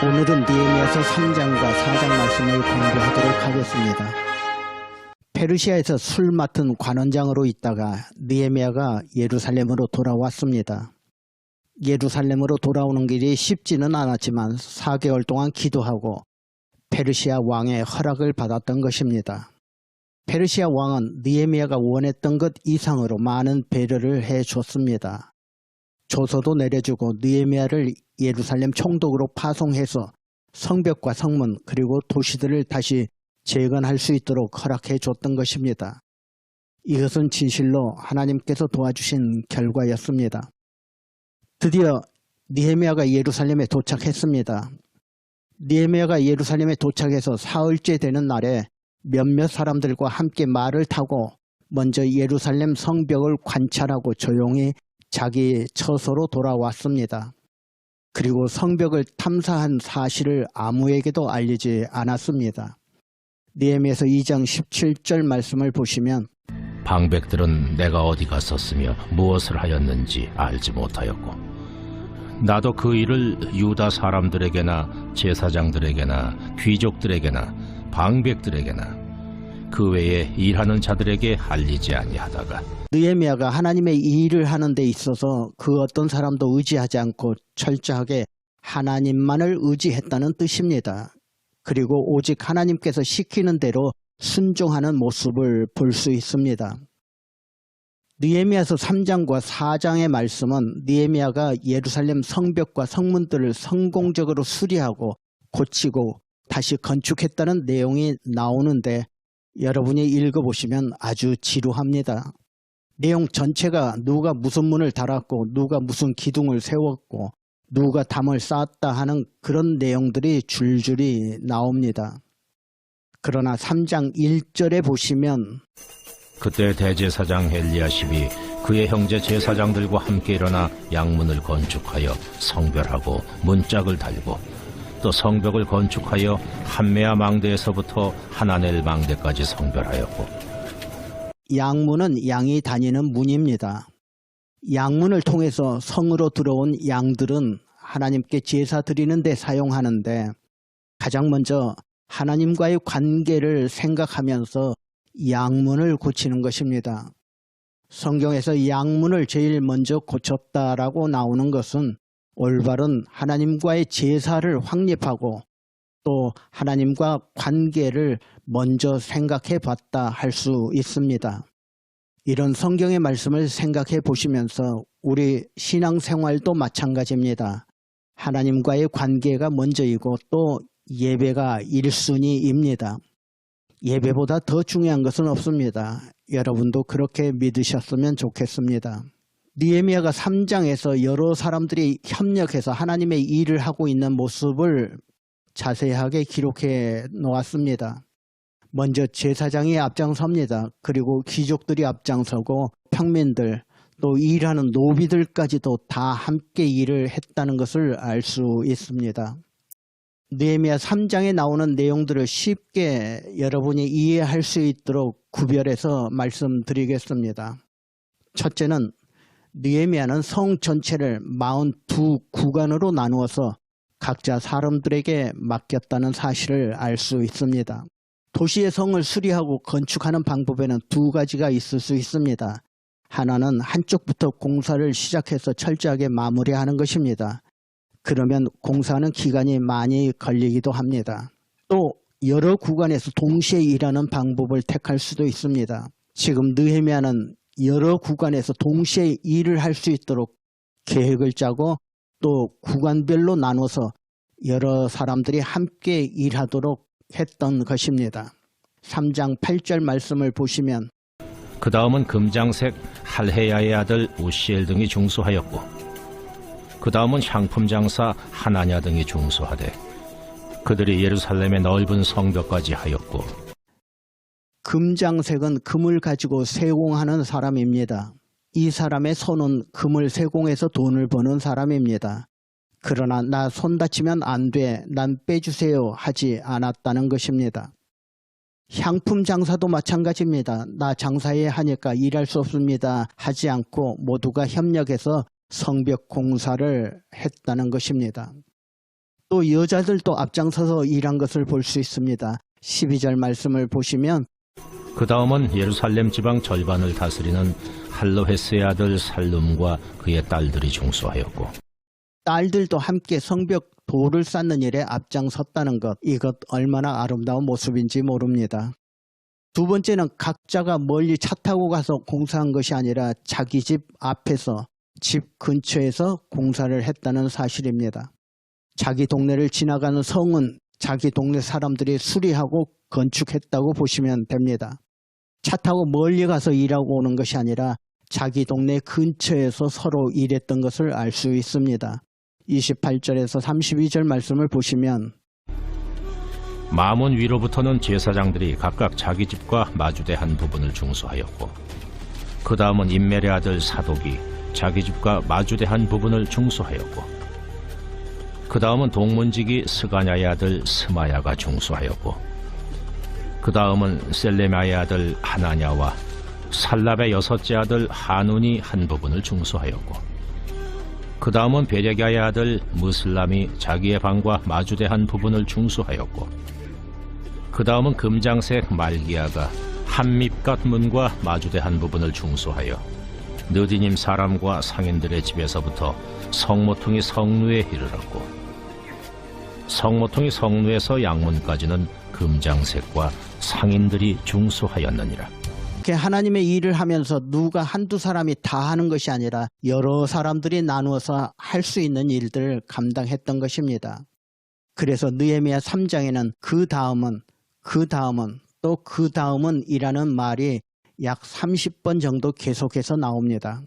오늘은 느헤미야서 3장과 4장 말씀을 공부하도록 하겠습니다. 페르시아에서 술 맡은 관원장으로 있다가 느헤미야가 예루살렘으로 돌아왔습니다. 예루살렘으로 돌아오는 길이 쉽지는 않았지만 4개월 동안 기도하고 페르시아 왕의 허락을 받았던 것입니다. 페르시아 왕은 느헤미야가 원했던 것 이상으로 많은 배려를 해줬습니다. 조서도 내려주고 느헤미야를 예루살렘 총독으로 파송해서 성벽과 성문 그리고 도시들을 다시 재건할 수 있도록 허락해 줬던 것입니다. 이것은 진실로 하나님께서 도와주신 결과였습니다. 드디어 느헤미야가 예루살렘에 도착했습니다. 느헤미야가 예루살렘에 도착해서 사흘째 되는 날에 몇몇 사람들과 함께 말을 타고 먼저 예루살렘 성벽을 관찰하고 조용히 자기 처소로 돌아왔습니다. 그리고 성벽을 탐사한 사실을 아무에게도 알리지 않았습니다. 느헤미야서 2장 17절 말씀을 보시면 방백들은 내가 어디 갔었으며 무엇을 하였는지 알지 못하였고 나도 그 일을 유다 사람들에게나 제사장들에게나 귀족들에게나 방백들에게나 그 외에 일하는 자들에게 알리지 아니하다가 느헤미야가 하나님의 이 일을 하는 데 있어서 그 어떤 사람도 의지하지 않고 철저하게 하나님만을 의지했다는 뜻입니다. 그리고 오직 하나님께서 시키는 대로 순종하는 모습을 볼 수 있습니다. 느헤미야서 3장과 4장의 말씀은 느헤미야가 예루살렘 성벽과 성문들을 성공적으로 수리하고 고치고 다시 건축했다는 내용이 나오는데 여러분이 읽어보시면 아주 지루합니다. 내용 전체가 누가 무슨 문을 달았고 누가 무슨 기둥을 세웠고 누가 담을 쌓았다 하는 그런 내용들이 줄줄이 나옵니다. 그러나 3장 1절에 보시면 그때 대제사장 엘리야십이 그의 형제 제사장들과 함께 일어나 양문을 건축하여 성별하고 문짝을 달고 또 성벽을 건축하여 한메아 망대에서부터 하나넬 망대까지 성별하였고 양문은 양이 다니는 문입니다. 양문을 통해서 성으로 들어온 양들은 하나님께 제사 드리는 데 사용하는데 가장 먼저 하나님과의 관계를 생각하면서 양문을 고치는 것입니다. 성경에서 양문을 제일 먼저 고쳤다라고 나오는 것은 올바른 하나님과의 제사를 확립하고 또 하나님과 관계를 먼저 생각해 봤다 할 수 있습니다. 이런 성경의 말씀을 생각해 보시면서 우리 신앙생활도 마찬가지입니다. 하나님과의 관계가 먼저이고 또 예배가 1순위입니다. 예배보다 더 중요한 것은 없습니다. 여러분도 그렇게 믿으셨으면 좋겠습니다. 느헤미야가 3장에서 여러 사람들이 협력해서 하나님의 일을 하고 있는 모습을 자세하게 기록해 놓았습니다. 먼저 제사장이 앞장섭니다. 그리고 귀족들이 앞장서고 평민들 또 일하는 노비들까지도 다 함께 일을 했다는 것을 알 수 있습니다. 느헤미야 3장에 나오는 내용들을 쉽게 여러분이 이해할 수 있도록 구별해서 말씀드리겠습니다. 첫째는 느헤미야는 성 전체를 42구간으로 나누어서 각자 사람들에게 맡겼다는 사실을 알 수 있습니다. 도시의 성을 수리하고 건축하는 방법에는 두 가지가 있을 수 있습니다. 하나는 한쪽부터 공사를 시작해서 철저하게 마무리하는 것입니다. 그러면 공사하는 기간이 많이 걸리기도 합니다. 또 여러 구간에서 동시에 일하는 방법을 택할 수도 있습니다. 지금 느헤미야는 여러 구간에서 동시에 일을 할 수 있도록 계획을 짜고 또 구간별로 나눠서 여러 사람들이 함께 일하도록 했던 것입니다. 3장 8절 말씀을 보시면 그 다음은 금장색 할헤야의 아들 우시엘 등이 중수하였고 그 다음은 향품 장사 하나냐 등이 중수하되 그들이 예루살렘의 넓은 성벽까지 하였고 금장색은 금을 가지고 세공하는 사람입니다. 이 사람의 손은 금을 세공해서 돈을 버는 사람입니다. 그러나 나 손 다치면 안 돼, 난 빼주세요 하지 않았다는 것입니다. 향품 장사도 마찬가지입니다. 나 장사해야 하니까 일할 수 없습니다 하지 않고 모두가 협력해서 성벽 공사를 했다는 것입니다. 또 여자들도 앞장서서 일한 것을 볼 수 있습니다. 12절 말씀을 보시면 그 다음은 예루살렘 지방 절반을 다스리는 할로헤스의 아들 살룸과 그의 딸들이 중수하였고 딸들도 함께 성벽 돌을 쌓는 일에 앞장섰다는 것, 이것 얼마나 아름다운 모습인지 모릅니다. 두 번째는 각자가 멀리 차 타고 가서 공사한 것이 아니라 자기 집 앞에서, 집 근처에서 공사를 했다는 사실입니다. 자기 동네를 지나가는 성은 자기 동네 사람들이 수리하고 건축했다고 보시면 됩니다. 차 타고 멀리 가서 일하고 오는 것이 아니라 자기 동네 근처에서 서로 일했던 것을 알 수 있습니다. 28절에서 32절 말씀을 보시면 마문 위로부터는 제사장들이 각각 자기 집과 마주대한 부분을 중수하였고 그 다음은 임멜의 아들 사독이 자기 집과 마주대한 부분을 중수하였고 그 다음은 동문지기 스가냐의 아들 스마야가 중수하였고 그 다음은 셀레마의 아들 하나냐와 살랍의 여섯째 아들 하눈이 한 부분을 중수하였고 그 다음은 베레가의 아들 무슬람이 자기의 방과 마주대한 부분을 중수하였고 그 다음은 금장색 말기야가 한밉갓 문과 마주대한 부분을 중수하여 느디님 사람과 상인들의 집에서부터 성모퉁이 성루에 이르렀고 성모퉁이 성루에서 양문까지는 금장색과 상인들이 중수하였느니라. 이렇게 하나님의 일을 하면서 누가 한두 사람이 다 하는 것이 아니라 여러 사람들이 나누어서 할 수 있는 일들을 감당했던 것입니다. 그래서 느헤미야 3장에는 그 다음은 또 그 다음은 이라는 말이 약 30번 정도 계속해서 나옵니다.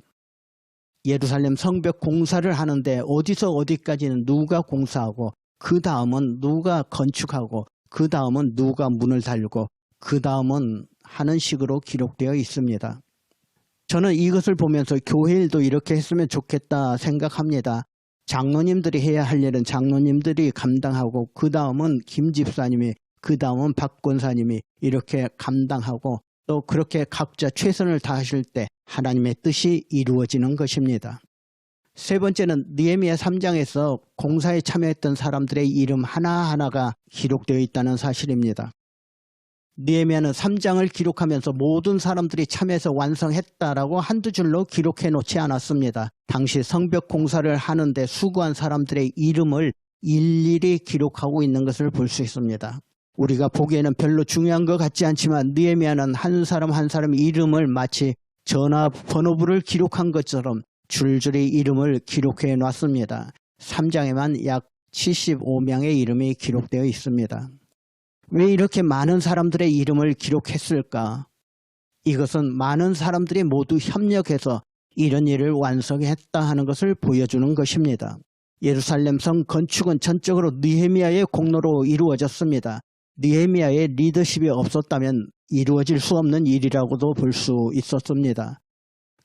예루살렘 성벽 공사를 하는데 어디서 어디까지는 누가 공사하고 그 다음은 누가 건축하고 그 다음은 누가 문을 달고 그 다음은 하는 식으로 기록되어 있습니다. 저는 이것을 보면서 교회 일도 이렇게 했으면 좋겠다 생각합니다. 장로님들이 해야 할 일은 장로님들이 감당하고 그 다음은 김 집사님이 그 다음은 박 권사님이 이렇게 감당하고 또 그렇게 각자 최선을 다하실 때 하나님의 뜻이 이루어지는 것입니다. 세 번째는 느헤미야 3장에서 공사에 참여했던 사람들의 이름 하나하나가 기록되어 있다는 사실입니다. 느헤미야는 3장을 기록하면서 모든 사람들이 참여해서 완성했다라고 한두 줄로 기록해 놓지 않았습니다. 당시 성벽 공사를 하는데 수고한 사람들의 이름을 일일이 기록하고 있는 것을 볼 수 있습니다. 우리가 보기에는 별로 중요한 것 같지 않지만 느헤미야는 한 사람 한 사람 이름을 마치 전화번호부를 기록한 것처럼 줄줄이 이름을 기록해 놨습니다. 3장에만 약 75명의 이름이 기록되어 있습니다. 왜 이렇게 많은 사람들의 이름을 기록했을까? 이것은 많은 사람들이 모두 협력해서 이런 일을 완성했다 하는 것을 보여주는 것입니다. 예루살렘 성 건축은 전적으로 느헤미야의 공로로 이루어졌습니다. 느헤미야의 리더십이 없었다면 이루어질 수 없는 일이라고도 볼 수 있었습니다.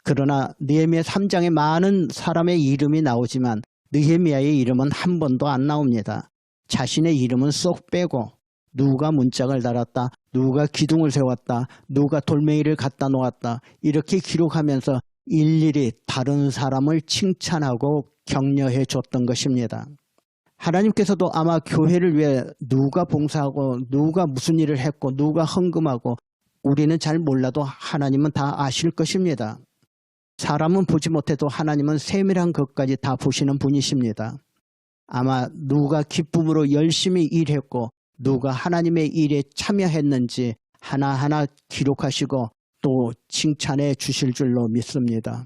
그러나 느헤미야 3장에 많은 사람의 이름이 나오지만 느헤미야의 이름은 한 번도 안 나옵니다. 자신의 이름은 쏙 빼고 누가 문짝을 달았다, 누가 기둥을 세웠다, 누가 돌멩이를 갖다 놓았다 이렇게 기록하면서 일일이 다른 사람을 칭찬하고 격려해 줬던 것입니다. 하나님께서도 아마 교회를 위해 누가 봉사하고 누가 무슨 일을 했고 누가 헌금하고 우리는 잘 몰라도 하나님은 다 아실 것입니다. 사람은 보지 못해도 하나님은 세밀한 것까지 다 보시는 분이십니다. 아마 누가 기쁨으로 열심히 일했고 누가 하나님의 일에 참여했는지 하나하나 기록하시고 또 칭찬해 주실 줄로 믿습니다.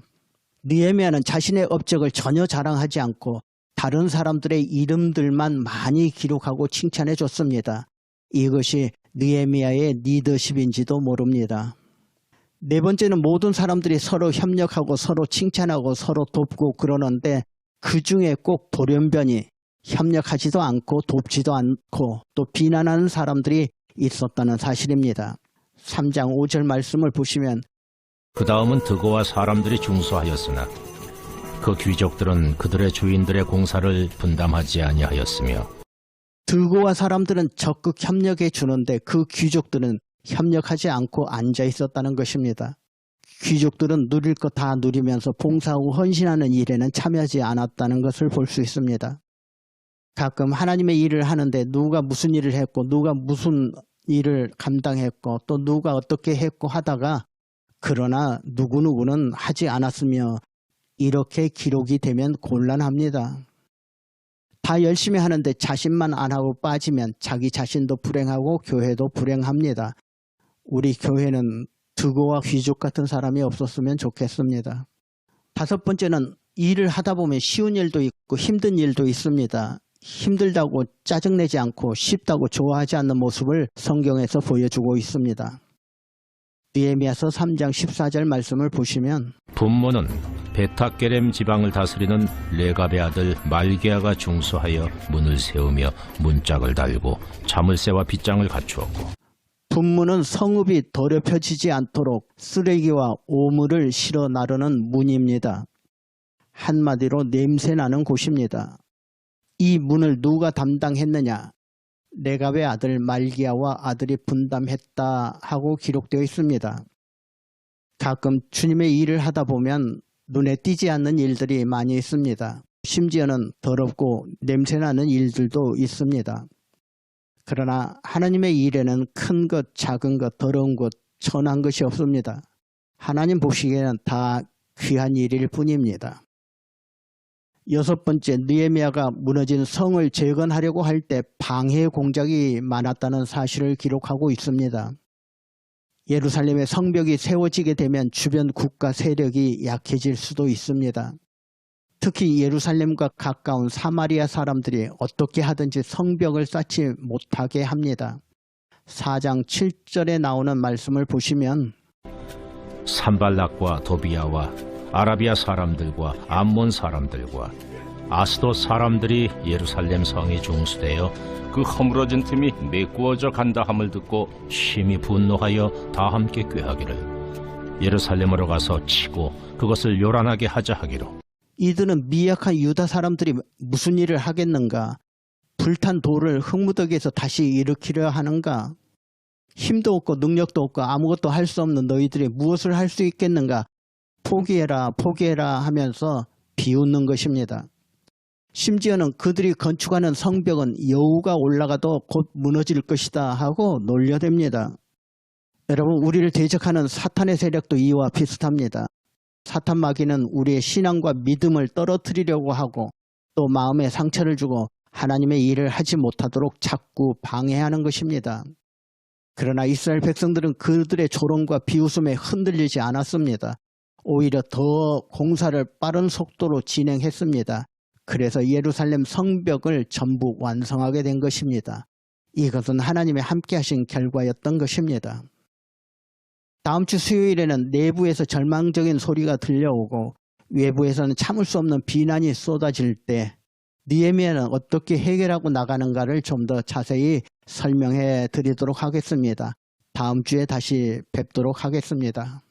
느헤미야는 자신의 업적을 전혀 자랑하지 않고 다른 사람들의 이름들만 많이 기록하고 칭찬해 줬습니다. 이것이 느헤미야의 리더십인지도 모릅니다. 네 번째는 모든 사람들이 서로 협력하고 서로 칭찬하고 서로 돕고 그러는데 그 중에 꼭 돌연변이 협력하지도 않고 돕지도 않고 또 비난하는 사람들이 있었다는 사실입니다. 3장 5절 말씀을 보시면 그 다음은 드고와 사람들이 중수하였으나 그 귀족들은 그들의 주인들의 공사를 분담하지 아니하였으며 드고와 사람들은 적극 협력해 주는데 그 귀족들은 협력하지 않고 앉아 있었다는 것입니다. 귀족들은 누릴 거 다 누리면서 봉사하고 헌신하는 일에는 참여하지 않았다는 것을 볼 수 있습니다. 가끔 하나님의 일을 하는데 누가 무슨 일을 했고 누가 무슨 일을 감당했고 또 누가 어떻게 했고 하다가 그러나 누구누구는 하지 않았으며 이렇게 기록이 되면 곤란합니다. 다 열심히 하는데 자신만 안 하고 빠지면 자기 자신도 불행하고 교회도 불행합니다. 우리 교회는 드고와 귀족 같은 사람이 없었으면 좋겠습니다. 다섯 번째는 일을 하다 보면 쉬운 일도 있고 힘든 일도 있습니다. 힘들다고 짜증내지 않고 쉽다고 좋아하지 않는 모습을 성경에서 보여주고 있습니다. 느헤미야서 3장 14절 말씀을 보시면 분모는 베타게렘 지방을 다스리는 레갑의 아들 말기야가 중수하여 문을 세우며 문짝을 달고 자물쇠와 빗장을 갖추었고 분무는 성읍이 더럽혀지지 않도록 쓰레기와 오물을 실어 나르는 문입니다. 한마디로 냄새나는 곳입니다. 이 문을 누가 담당했느냐? 레갑의 아들 말기야와 아들이 분담했다 하고 기록되어 있습니다. 가끔 주님의 일을 하다 보면 눈에 띄지 않는 일들이 많이 있습니다. 심지어는 더럽고 냄새나는 일들도 있습니다. 그러나 하나님의 일에는 큰 것, 작은 것, 더러운 것, 천한 것이 없습니다. 하나님 보시기에는 다 귀한 일일 뿐입니다. 여섯 번째, 느헤미야가 무너진 성을 재건하려고 할 때 방해 공작이 많았다는 사실을 기록하고 있습니다. 예루살렘의 성벽이 세워지게 되면 주변 국가 세력이 약해질 수도 있습니다. 특히 예루살렘과 가까운 사마리아 사람들이 어떻게 하든지 성벽을 쌓지 못하게 합니다. 4장 7절에 나오는 말씀을 보시면 산발락과 도비야와 아라비아 사람들과 암몬 사람들과 아스돗 사람들이 예루살렘 성이 중수되어 그 허물어진 틈이 메꾸어져 간다 함을 듣고 심히 분노하여 다 함께 꾀하기를 예루살렘으로 가서 치고 그것을 요란하게 하자 하기로 이들은 미약한 유다 사람들이 무슨 일을 하겠는가? 불탄 돌을 흙무더기에서 다시 일으키려 하는가? 힘도 없고 능력도 없고 아무것도 할 수 없는 너희들이 무엇을 할 수 있겠는가? 포기해라 포기해라 하면서 비웃는 것입니다. 심지어는 그들이 건축하는 성벽은 여우가 올라가도 곧 무너질 것이다 하고 놀려댑니다. 여러분, 우리를 대적하는 사탄의 세력도 이와 비슷합니다. 사탄 마귀는 우리의 신앙과 믿음을 떨어뜨리려고 하고 또 마음에 상처를 주고 하나님의 일을 하지 못하도록 자꾸 방해하는 것입니다. 그러나 이스라엘 백성들은 그들의 조롱과 비웃음에 흔들리지 않았습니다. 오히려 더 공사를 빠른 속도로 진행했습니다. 그래서 예루살렘 성벽을 전부 완성하게 된 것입니다. 이것은 하나님의 함께 하신 결과였던 것입니다. 다음 주 수요일에는 내부에서 절망적인 소리가 들려오고 외부에서는 참을 수 없는 비난이 쏟아질 때 느헤미야는 어떻게 해결하고 나가는가를 좀 더 자세히 설명해 드리도록 하겠습니다. 다음 주에 다시 뵙도록 하겠습니다.